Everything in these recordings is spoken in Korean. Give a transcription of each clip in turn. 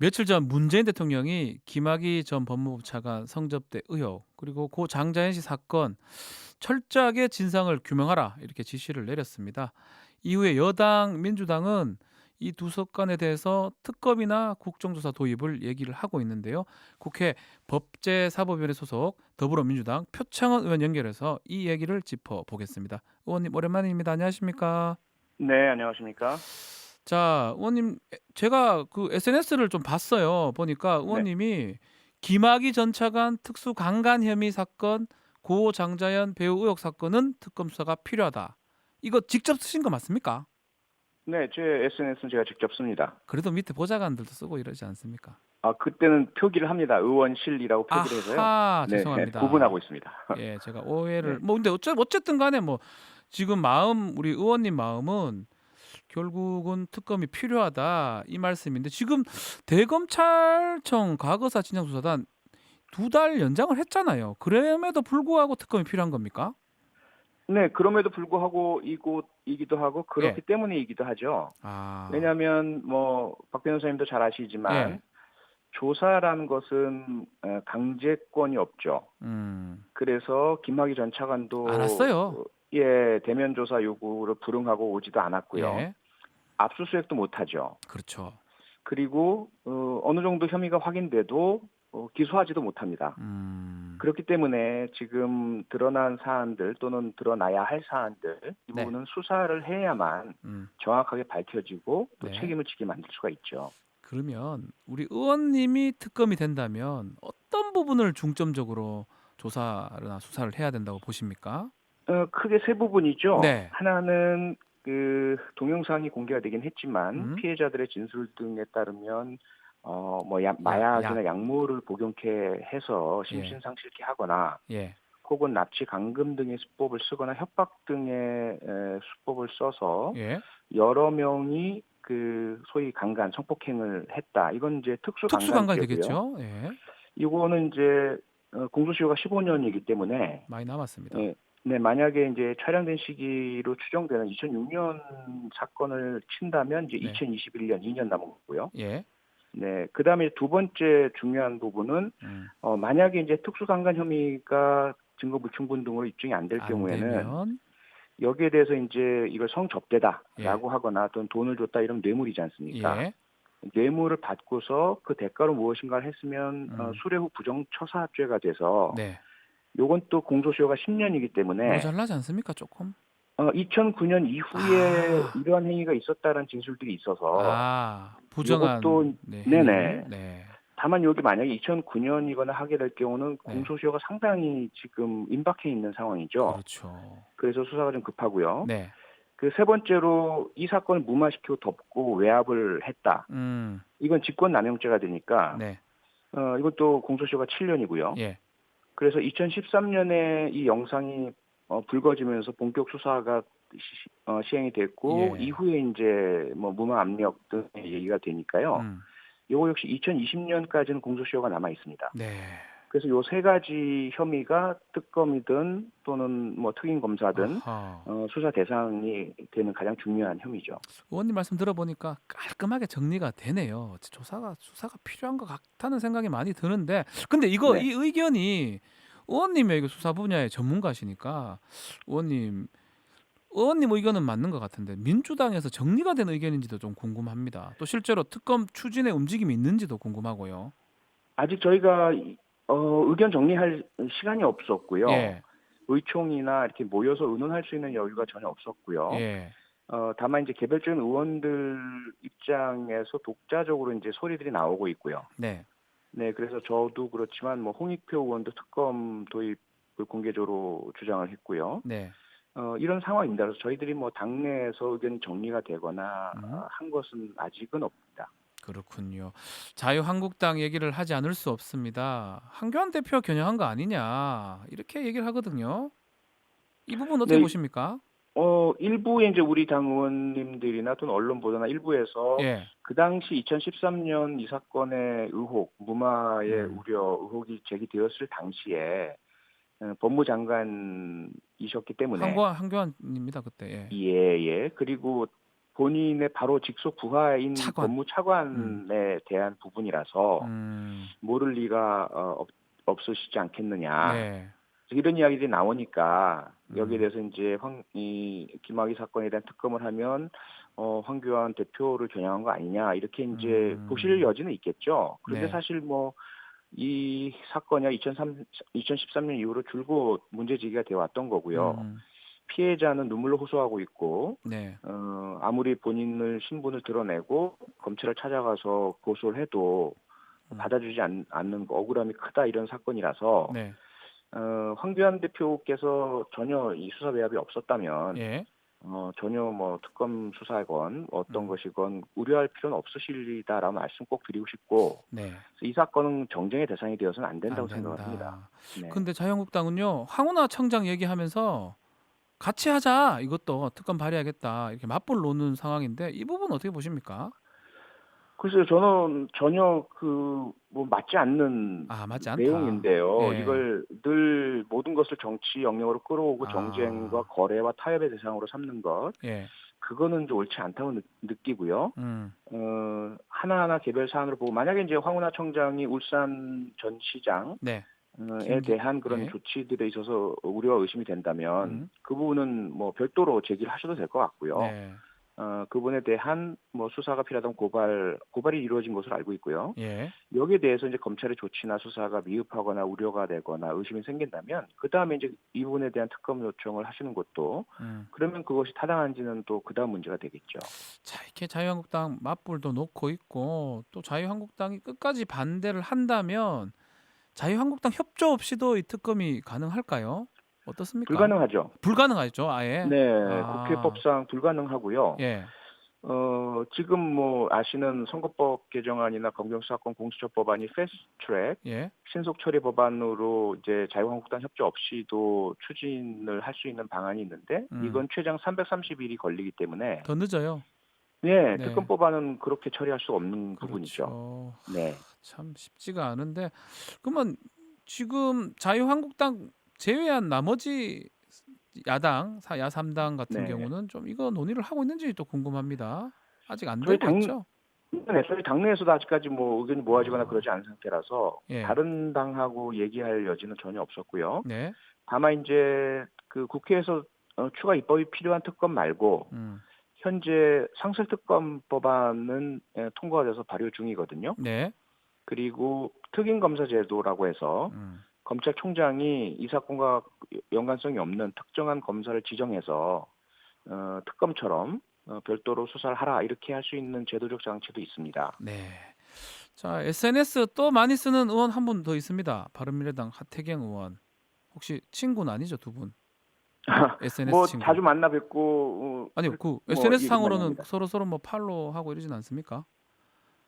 며칠 전 문재인 대통령이 김학의 전 법무부 차관 성접대 의혹 그리고 고 장자연 씨 사건 철저하게 진상을 규명하라 이렇게 지시를 내렸습니다. 이후에 여당 민주당은 이 두 사건에 대해서 특검이나 국정조사 도입을 얘기를 하고 있는데요. 국회 법제사법위원회 소속 더불어민주당 표창원 의원 연결해서 이 얘기를 짚어보겠습니다. 의원님 오랜만입니다. 안녕하십니까? 네, 안녕하십니까? 자, 의원님, 제가 그 SNS를 좀 봤어요. 보니까 네. 의원님이 김학의 전 차관 특수 강간 혐의 사건, 고 장자연 배우 의혹 사건은 특검 수사가 필요하다. 이거 직접 쓰신 거 맞습니까? 네, 제 SNS는 제가 직접 씁니다. 그래도 밑에 보좌관들도 쓰고 이러지 않습니까? 그때는 표기를 합니다. 의원실이라고 표기를 해서요. 아하, 네, 죄송합니다. 구분하고 있습니다. 예, 제가 오해를 네. 뭐 근데 어쨌든 간에 뭐 지금 마음 우리 의원님 마음은 결국은 특검이 필요하다 이 말씀인데 지금 대검찰청 과거사 진상조사단 2달 연장을 했잖아요. 그럼에도 불구하고 특검이 필요한 겁니까? 네, 그럼에도 불구하고 이기도 하고 그렇기 예. 때문이기도 하죠. 아, 왜냐하면 박 변호사님도 잘 예. 아시지만 조사라는 것은 강제권이 없죠. 음. 그래서 김학의 전 차관도 알았어요. 대면 조사 요구를 불응하고 오지도 않았고요. 예. 압수수색도 못하죠. 그렇죠. 그리고 어느 정도 혐의가 확인돼도 기소하지도 못합니다. 음. 그렇기 때문에 지금 드러난 사안들 또는 드러나야 할 사안들 이 네. 부분은 수사를 해야만 음. 정확하게 밝혀지고 또 네. 책임을 지게 만들 수가 있죠. 그러면 우리 의원님이 특검이 된다면 어떤 부분을 중점적으로 조사나 수사를 해야 된다고 보십니까? 크게 세 부분이죠. 네. 하나는 그 동영상이 공개가 되긴 했지만 음. 피해자들의 진술 등에 따르면 약. 마약이나 약물을 복용케 해서 예. 심신상실케 하거나 예. 혹은 납치 감금 등의 수법을 쓰거나 협박 등의 수법을 써서 예. 여러 명이 그 소위 강간, 성폭행을 했다. 이건 이제 특수 특수강간이 강간죄고요. 되겠죠? 예. 이거는 이제 공소시효가 15년이기 때문에 많이 남았습니다. 예, 네, 만약에 이제 촬영된 시기로 추정되는 2006년 사건을 친다면 이제 네. 2021년 2년 남은 거고요. 예. 네, 그다음에 두 번째 중요한 부분은 음. 만약에 이제 특수강간 혐의가 증거 불충분 등으로 입증이 안 될 안 경우에는 되면 여기에 대해서 이제 이걸 예. 성접대다라고 하거나 또는 돈을 줬다 이런 뇌물이지 않습니까? 예. 뇌물을 받고서 그 대가로 무엇인가를 했으면 음. 수뢰 후 부정처사죄가 돼서 네. 요건 또 공소시효가 10년이기 때문에 모자라지 않습니까? 조금? 2009년 이후에 아. 이러한 행위가 있었다는 진술들이 있어서 부정한 요것도 네, 행위를. 네네. 네. 다만 여기 만약에 2009년이거나 하게 될 경우는 네. 공소시효가 상당히 지금 임박해 있는 상황이죠. 그렇죠. 그래서 수사가 좀 급하고요. 네. 그 세 번째로 이 사건을 무마시키고 덮고 외압을 했다. 음. 이건 직권남용죄가 되니까 네. 이것도 공소시효가 7년이고요. 예. 그래서 2013년에 이 영상이 불거지면서 본격 수사가 시행이 됐고 예. 이후에 이제 뭐 무마 압력 등의 얘기가 되니까요. 음. 이거 역시 2020년까지는 공소시효가 남아 있습니다. 네. 그래서 요 세 가지 혐의가 특검이든 또는 뭐 특임 검사든 아하. 수사 대상이 되는 가장 중요한 혐의죠. 의원님 말씀 들어보니까 깔끔하게 정리가 되네요. 조사가 수사가 필요한 것 같다는 생각이 많이 드는데, 근데 이거 네. 이 의견이 의원님의 이거 수사 분야의 전문가시니까 의원님 의견은 맞는 것 같은데 민주당에서 정리가 된 의견인지도 좀 궁금합니다. 또 실제로 특검 추진의 움직임이 있는지도 궁금하고요. 아직 저희가 의견 정리할 시간이 없었고요. 예, 의총이나 이렇게 모여서 의논할 수 있는 여유가 전혀 없었고요. 예, 다만 이제 개별적인 의원들 입장에서 독자적으로 이제 소리들이 나오고 있고요. 네. 네, 그래서 저도 그렇지만 뭐 홍익표 의원도 특검 도입을 공개적으로 주장을 했고요. 네. 이런 상황입니다. 그래서 저희들이 뭐 당내에서 의견이 정리가 되거나 음, 한 것은 아직은 없습니다. 그렇군요. 자유한국당 얘기를 하지 않을 수 없습니다. 한교안 대표 겨냥한 거 아니냐 이렇게 얘기를 하거든요. 이 부분 어떻게 네, 보십니까? 일부의 이제 우리 당 의원님들이나 또는 언론 보도나 일부에서 예, 그 당시 2013년 이 사건의 의혹, 무마의 음, 우려 의혹이 제기되었을 당시에 법무장관이셨기 때문에 한교안입니다 그때. 예, 예, 예. 그리고 본인의 바로 직속 부하인 차관. 음. 법무차관에 대한 부분이라서 음. 모를 리가 없으시지 않겠느냐. 네. 이런 이야기들이 나오니까 여기에 음. 대해서 이제 이 김학의 사건에 대한 특검을 하면 황교안 대표를 겨냥한 거 아니냐 이렇게 이제 보실 음. 여지는 있겠죠. 그런데 네. 사실 뭐 이 사건이 2013년 이후로 줄곧 문제 제기가 되어 왔던 거고요. 음. 피해자는 눈물로 호소하고 있고 네. 아무리 본인을 신분을 드러내고 검찰을 찾아가서 고소를 해도 음. 받아주지 않는 억울함이 크다 이런 사건이라서 네. 황교안 대표께서 전혀 이 수사 배합이 없었다면 예. 전혀 뭐 특검 수사건 어떤 음. 것이건 우려할 필요는 없으시다라는 말씀 꼭 드리고 싶고 네. 이 사건은 정쟁의 대상이 되어서는 안 된다고 안 생각을 합니다. 된다. 네. 근데 자유한국당은요. 황운하 청장 얘기하면서 같이 하자. 이것도 특검 발의하겠다. 이렇게 맞불 놓는 상황인데 이 부분 어떻게 보십니까? 글쎄요, 저는 전혀 뭐 맞지 않는 아, 맞지 않다. 내용인데요. 예. 이걸 늘 모든 것을 정치 영역으로 끌어오고 정쟁과 아. 거래와 타협의 대상으로 삼는 것, 예. 그거는 좀 옳지 않다고 느끼고요. 음. 하나하나 개별 사안으로 보고 만약에 이제 황운하 청장이 울산 전 시장 네. 에 김기 대한 그런 예. 조치들에 있어서 우려와 의심이 된다면 음. 그 부분은 뭐 별도로 제기를 하셔도 될 것 같고요. 네. 그분에 대한 뭐 수사가 필요하다면 고발이 이루어진 것으로 알고 있고요. 예. 여기에 대해서 이제 검찰의 조치나 수사가 미흡하거나 우려가 되거나 의심이 생긴다면 그다음에 이제 이 부분에 대한 특검 요청을 하시는 것도 음. 그러면 그것이 타당한지는 또 그다음 문제가 되겠죠. 자, 이렇게 자유한국당 맞불도 놓고 있고 또 자유한국당이 끝까지 반대를 한다면 자유한국당 협조 없이도 이 특검이 가능할까요? 어떻습니까? 불가능하죠. 불가능하죠, 아예. 네, 아. 국회법상 불가능하고요. 예. 지금 뭐 아시는 선거법 개정안이나 검경수사권 공수처법안이 패스트트랙 예. 신속 처리 법안으로 이제 자유한국당 협조 없이도 추진을 할 수 있는 방안이 있는데 음. 이건 최장 330일이 걸리기 때문에 더 늦어요. 네, 네. 특검법안은 그렇게 처리할 수 없는 부분이죠. 그렇죠. 네. 참 쉽지가 않은데 그러면 지금 자유한국당 제외한 나머지 야당, 야삼당 같은 네. 경우는 좀 이거 논의를 하고 있는지 또 궁금합니다. 아직 안 저희 되고 당 있죠? 네, 저희 당내에서도 아직까지 뭐 의견이 모아지거나 어. 그러지 않은 상태라서 예. 다른 당하고 얘기할 여지는 전혀 없었고요. 네. 다만 이제 그 국회에서 추가 입법이 필요한 특검 말고 음. 현재 상설특검 법안은 통과가 돼서 발효 중이거든요. 네. 그리고 특임검사제도라고 해서 음. 검찰총장이 이 사건과 연관성이 없는 특정한 검사를 지정해서 특검처럼 별도로 수사를 하라 이렇게 할 수 있는 제도적 장치도 있습니다. 네. 자, SNS 또 많이 쓰는 의원 한 분 더 있습니다. 바른미래당 하태경 의원. 혹시 친구는 아니죠, 두 분? SNS 뭐 친구. 자주 만나 뵙고 아니요. 그 뭐 SNS 얘기 많이 상으로는 합니다. 서로서로 뭐 팔로우하고 이러진 않습니까?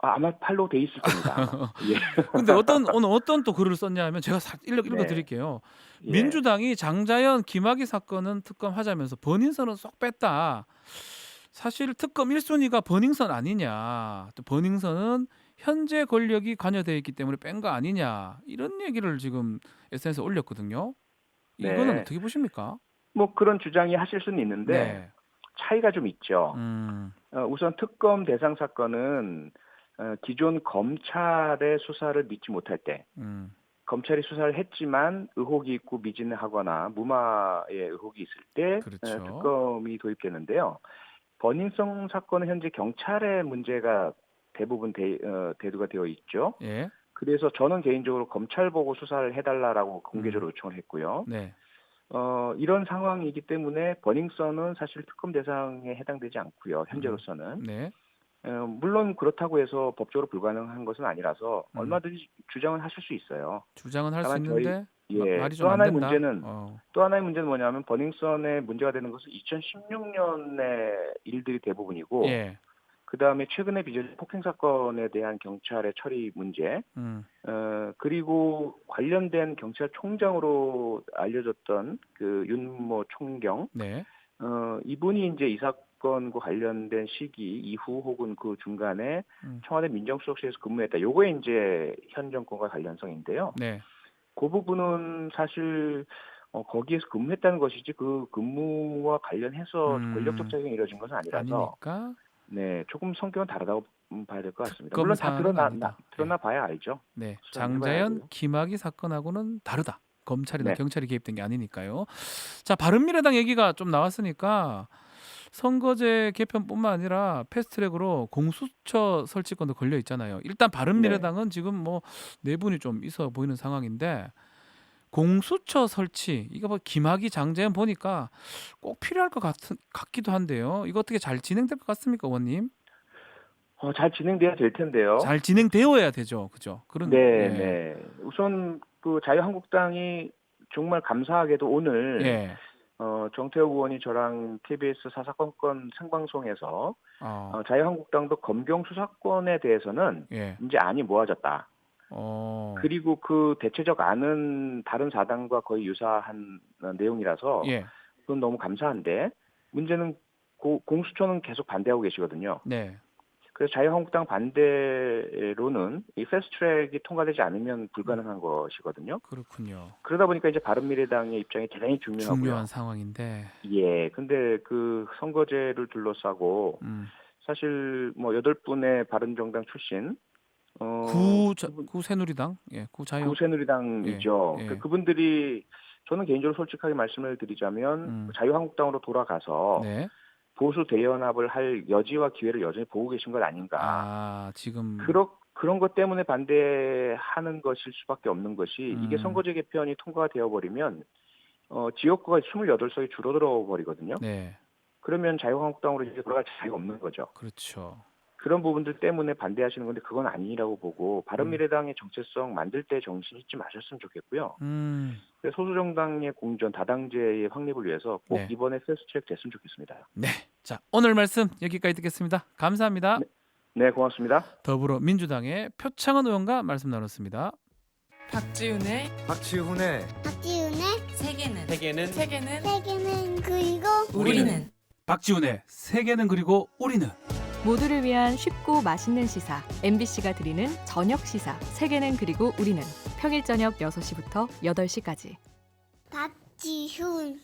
아마 팔로우 돼 있을 겁니다. 아마. 예. 근데 오늘 어떤 또 글을 썼냐 하면 제가 읽어 네. 드릴게요. 예. 민주당이 장자연, 김학의 사건은 특검하자면서 버닝썬은 쏙 뺐다. 사실 특검 1순위가 버닝썬 아니냐. 또 버닝썬은 현재 권력이 관여되어 있기 때문에 뺀 거 아니냐. 이런 얘기를 지금 SNS에 올렸거든요. 이거는 네. 어떻게 보십니까? 뭐 그런 주장이 하실 수는 있는데 네. 차이가 좀 있죠. 음. 우선 특검 대상 사건은 기존 검찰의 수사를 믿지 못할 때 음. 검찰이 수사를 했지만 의혹이 있고 미진하거나 무마의 의혹이 있을 때 그렇죠. 특검이 도입되는데요. 버닝썬 사건은 현재 경찰의 문제가 대부분 대두가 되어 있죠. 예. 그래서 저는 개인적으로 검찰 보고 수사를 해달라고 음. 공개적으로 요청을 했고요. 네. 이런 상황이기 때문에 버닝썬은 사실 특검 대상에 해당되지 않고요. 음. 현재로서는. 네. 물론 그렇다고 해서 법적으로 불가능한 것은 아니라서 음. 얼마든지 주장은 하실 수 있어요. 주장은 할 수 다만 저희 있는데 예, 말이 좀 안 된다. 어. 또 하나의 문제는 뭐냐면 버닝썬의 문제가 되는 것은 2016년의 일들이 대부분이고 예. 그다음에 최근에 빚어진 폭행 사건에 대한 경찰의 처리 문제, 음. 그리고 관련된 경찰총장으로 알려졌던 그 윤모 총경, 네. 이분이 이제 이 사건과 관련된 시기 이후 혹은 그 중간에 음. 청와대 민정수석실에서 근무했다. 요거에 이제 현 정권과 관련성인데요. 네. 그 부분은 사실 거기에서 근무했다는 것이지 그 근무와 관련해서 권력적 음. 작용이 이루어진 것은 아니라서 아니니까. 네, 조금 성격은 다르다고 봐야 될 것 같습니다. 특검 물론 다 사안은 아니다. 드러나 봐야 알죠. 네. 수사는 해봐야 장자연, 알고요. 김학의 사건하고는 다르다. 검찰이나 네. 경찰이 개입된 게 아니니까요. 자, 바른미래당 얘기가 좀 나왔으니까 선거제 개편뿐만 아니라 패스트트랙으로 공수처 설치권도 걸려 있잖아요. 일단 네. 바른미래당은 지금 뭐 내분이 좀 있어 보이는 상황인데 공수처 설치 이거 뭐 김학의, 장자연 보니까 꼭 필요할 것 같기도 한데요. 이거 어떻게 잘 진행될 것 같습니까, 의원님? 잘 진행돼야 될 텐데요. 잘 진행되어야 되죠, 그죠? 그런 네, 예, 네. 우선 그 자유한국당이 정말 감사하게도 오늘 예, 정태욱 의원이 저랑 KBS 사사건건 생방송에서 어, 자유한국당도 검경 수사권에 대해서는 예, 이제 안이 모아졌다. 어, 그리고 그 대체적 안은 다른 사당과 거의 유사한 내용이라서 예, 그건 너무 감사한데 문제는 공수처는 계속 반대하고 계시거든요. 네, 그래서 자유한국당 반대로는 이 패스트트랙이 통과되지 않으면 불가능한 것이거든요. 그렇군요. 그러다 보니까 이제 바른미래당의 입장이 대단히 중요하고요. 중요한 상황인데, 예, 근데 그 선거제를 둘러싸고 사실 뭐 8분의 바른정당 출신 구 새누리당, 예, 구 자유, 구새누리당이죠. 예, 예, 그분들이 저는 개인적으로 솔직하게 말씀을 드리자면 자유한국당으로 돌아가서 네, 보수 대연합을 할 여지와 기회를 여전히 보고 계신 것 아닌가. 아, 지금, 그런 것 때문에 반대하는 것일 수밖에 없는 것이 이게 선거제 개편이 통과가 되어버리면 지역구가 28석이 줄어들어 버리거든요. 네, 그러면 자유한국당으로 이제 돌아갈 자리가 없는 거죠. 그렇죠. 그런 부분들 때문에 반대하시는 건데 그건 아니라고 보고 바른미래당의 정체성 만들 때 정신 잊지 마셨으면 좋겠고요. 그래서 소수정당의 공전, 다당제의 확립을 위해서 꼭 네, 이번에 패스트트랙 됐으면 좋겠습니다. 네. 자, 오늘 말씀 여기까지 듣겠습니다. 감사합니다. 네, 네, 고맙습니다. 더불어민주당의 표창원 의원과 말씀 나눴습니다. 박지훈의 박지훈의 세계는 그리고 우리는 박지훈의 세계는 그리고 우리는 모두를 위한 쉽고 맛있는 시사 MBC가 드리는 저녁 시사 세계는 그리고 우리는 평일 저녁 6시부터 8시까지 박지훈